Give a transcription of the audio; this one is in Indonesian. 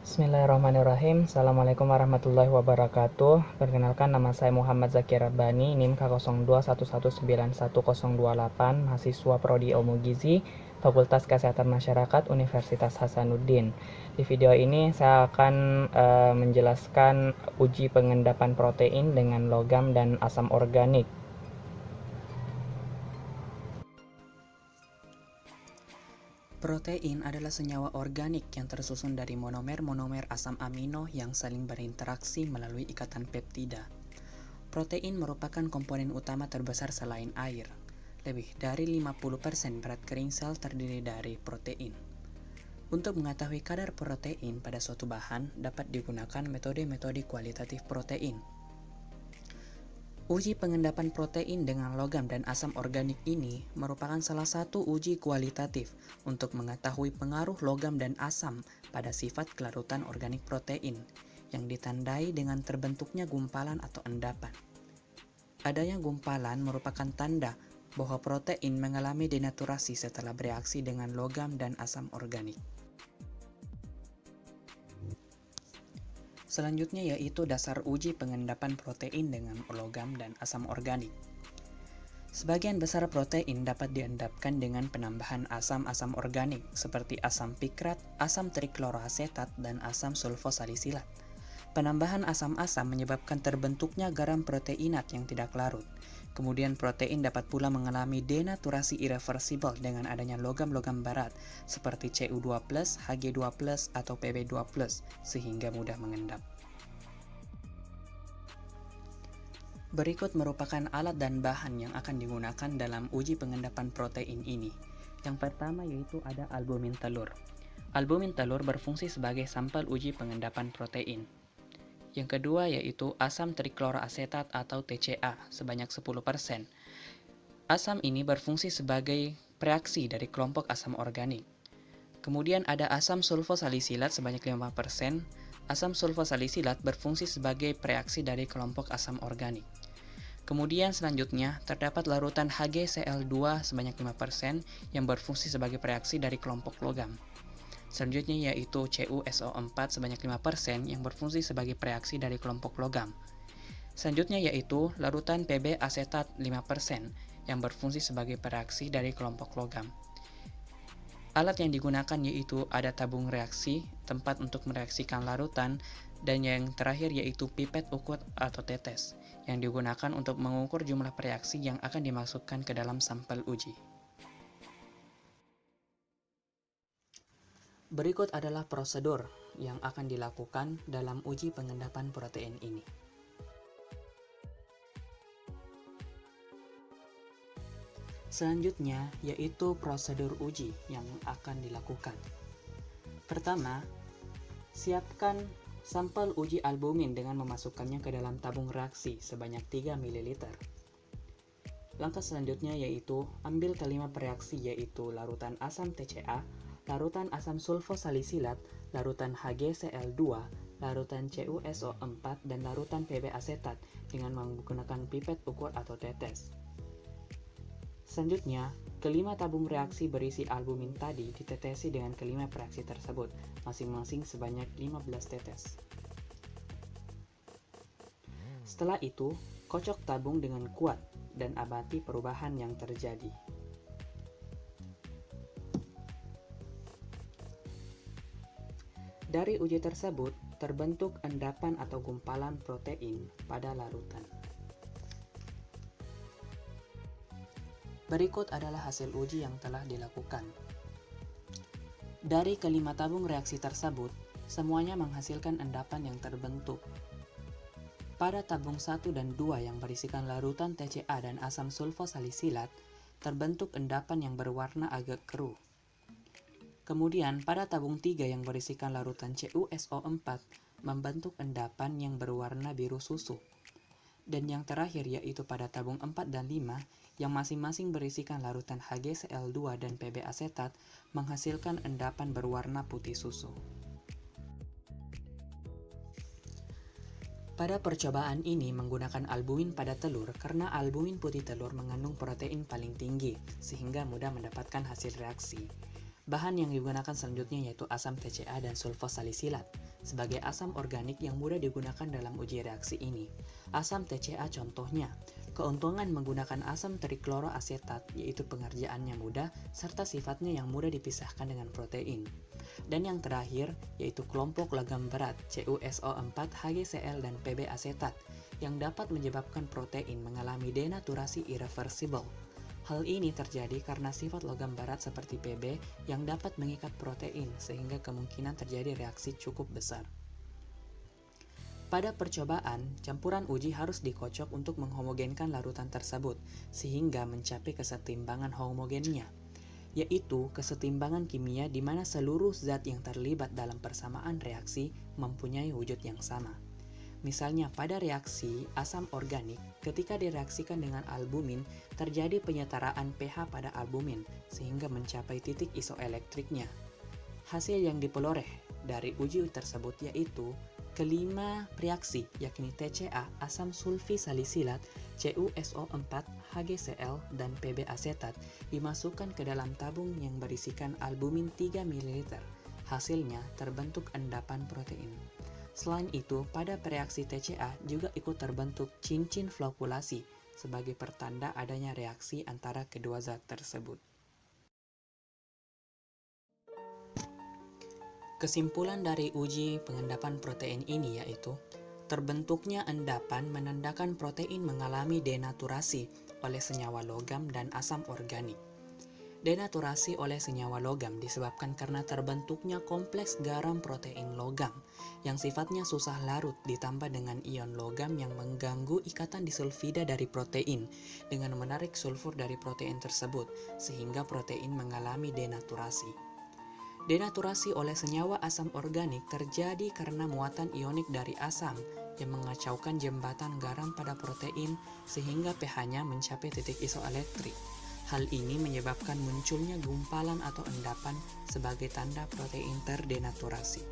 Bismillahirrahmanirrahim. Assalamualaikum warahmatullahi wabarakatuh. Perkenalkan, nama saya Muhammad Zakir Rabbani, NIM K0211911028, mahasiswa Prodi Ilmu Gizi, Fakultas Kesehatan Masyarakat, Universitas Hasanuddin. Di video ini saya akan menjelaskan uji pengendapan protein dengan logam dan asam organik. Protein adalah senyawa organik yang tersusun dari monomer-monomer asam amino yang saling berinteraksi melalui ikatan peptida. Protein merupakan komponen utama terbesar selain air. Lebih dari 50% berat kering sel terdiri dari protein. Untuk mengetahui kadar protein pada suatu bahan, dapat digunakan metode-metode kualitatif protein. Uji pengendapan protein dengan logam dan asam organik ini merupakan salah satu uji kualitatif untuk mengetahui pengaruh logam dan asam pada sifat kelarutan organik protein yang ditandai dengan terbentuknya gumpalan atau endapan. Adanya gumpalan merupakan tanda bahwa protein mengalami denaturasi setelah bereaksi dengan logam dan asam organik. Selanjutnya yaitu dasar uji pengendapan protein dengan logam dan asam organik. Sebagian besar protein dapat diendapkan dengan penambahan asam-asam organik seperti asam pikrat, asam trikloroasetat, dan asam sulfosalisilat. Penambahan asam-asam menyebabkan terbentuknya garam proteinat yang tidak larut. Kemudian protein dapat pula mengalami denaturasi irreversibel dengan adanya logam-logam berat seperti Cu2+, Hg2+, atau Pb2+, sehingga mudah mengendap. Berikut merupakan alat dan bahan yang akan digunakan dalam uji pengendapan protein ini. Yang pertama yaitu ada albumin telur. Albumin telur berfungsi sebagai sampel uji pengendapan protein. Yang kedua yaitu asam trikloroasetat atau TCA sebanyak 10%. Asam ini berfungsi sebagai reaksi dari kelompok asam organik. Kemudian ada asam sulfosalisilat sebanyak 5%. Asam sulfosalisilat berfungsi sebagai reaksi dari kelompok asam organik. Kemudian selanjutnya terdapat larutan HgCl2 sebanyak 5% yang berfungsi sebagai reaksi dari kelompok logam. Selanjutnya yaitu CuSO4 sebanyak 5% yang berfungsi sebagai reaksi dari kelompok logam. Selanjutnya yaitu larutan Pb asetat 5% yang berfungsi sebagai reaksi dari kelompok logam. Alat yang digunakan yaitu ada tabung reaksi, tempat untuk mereaksikan larutan, dan yang terakhir yaitu pipet ukur atau tetes yang digunakan untuk mengukur jumlah reaksi yang akan dimasukkan ke dalam sampel uji. Berikut adalah prosedur yang akan dilakukan dalam uji pengendapan protein ini. Selanjutnya yaitu prosedur uji yang akan dilakukan. Pertama, siapkan sampel uji albumin dengan memasukkannya ke dalam tabung reaksi sebanyak 3 ml. Langkah selanjutnya yaitu ambil kelima reaksi yaitu larutan asam TCA, larutan asam sulfosalisilat, larutan HgCl2, larutan CuSO4, dan larutan Pb asetat dengan menggunakan pipet ukur atau tetes. Selanjutnya, kelima tabung reaksi berisi albumin tadi ditetesi dengan kelima reaksi tersebut, masing-masing sebanyak 15 tetes. Setelah itu, kocok tabung dengan kuat dan amati perubahan yang terjadi. Dari uji tersebut, terbentuk endapan atau gumpalan protein pada larutan. Berikut adalah hasil uji yang telah dilakukan. Dari kelima tabung reaksi tersebut, semuanya menghasilkan endapan yang terbentuk. Pada tabung 1 dan 2 yang berisikan larutan TCA dan asam sulfosalisilat, terbentuk endapan yang berwarna agak keruh. Kemudian pada tabung 3 yang berisikan larutan CuSO4 membentuk endapan yang berwarna biru susu. Dan yang terakhir yaitu pada tabung 4 dan 5 yang masing-masing berisikan larutan HgCl2 dan Pb asetat menghasilkan endapan berwarna putih susu. Pada percobaan ini menggunakan albumin pada telur karena albumin putih telur mengandung protein paling tinggi sehingga mudah mendapatkan hasil reaksi. Bahan yang digunakan selanjutnya yaitu asam TCA dan sulfosalisilat sebagai asam organik yang mudah digunakan dalam uji reaksi ini. Asam TCA contohnya, keuntungan menggunakan asam trikloroasetat yaitu pengerjaannya mudah serta sifatnya yang mudah dipisahkan dengan protein. Dan yang terakhir yaitu kelompok logam berat CuSO4, HgCl, dan Pb asetat yang dapat menyebabkan protein mengalami denaturasi irreversible. Hal ini terjadi karena sifat logam berat seperti Pb yang dapat mengikat protein sehingga kemungkinan terjadi reaksi cukup besar. Pada percobaan, campuran uji harus dikocok untuk menghomogenkan larutan tersebut sehingga mencapai kesetimbangan homogennya, yaitu kesetimbangan kimia di mana seluruh zat yang terlibat dalam persamaan reaksi mempunyai wujud yang sama. Misalnya pada reaksi asam organik, ketika direaksikan dengan albumin, terjadi penyetaraan pH pada albumin sehingga mencapai titik isoelektriknya. Hasil yang diperoleh dari uji tersebut yaitu kelima reaksi, yakni TCA, asam sulfisalisilat, CuSO4, HgCl, dan Pb asetat dimasukkan ke dalam tabung yang berisikan albumin 3 ml. Hasilnya terbentuk endapan protein. Selain itu, pada reaksi TCA juga ikut terbentuk cincin flokulasi sebagai pertanda adanya reaksi antara kedua zat tersebut. Kesimpulan dari uji pengendapan protein ini yaitu, terbentuknya endapan menandakan protein mengalami denaturasi oleh senyawa logam dan asam organik. Denaturasi oleh senyawa logam disebabkan karena terbentuknya kompleks garam protein logam yang sifatnya susah larut ditambah dengan ion logam yang mengganggu ikatan disulfida dari protein dengan menarik sulfur dari protein tersebut sehingga protein mengalami denaturasi. Denaturasi oleh senyawa asam organik terjadi karena muatan ionik dari asam yang mengacaukan jembatan garam pada protein sehingga pH-nya mencapai titik isoelektrik. Hal ini menyebabkan munculnya gumpalan atau endapan sebagai tanda protein terdenaturasi.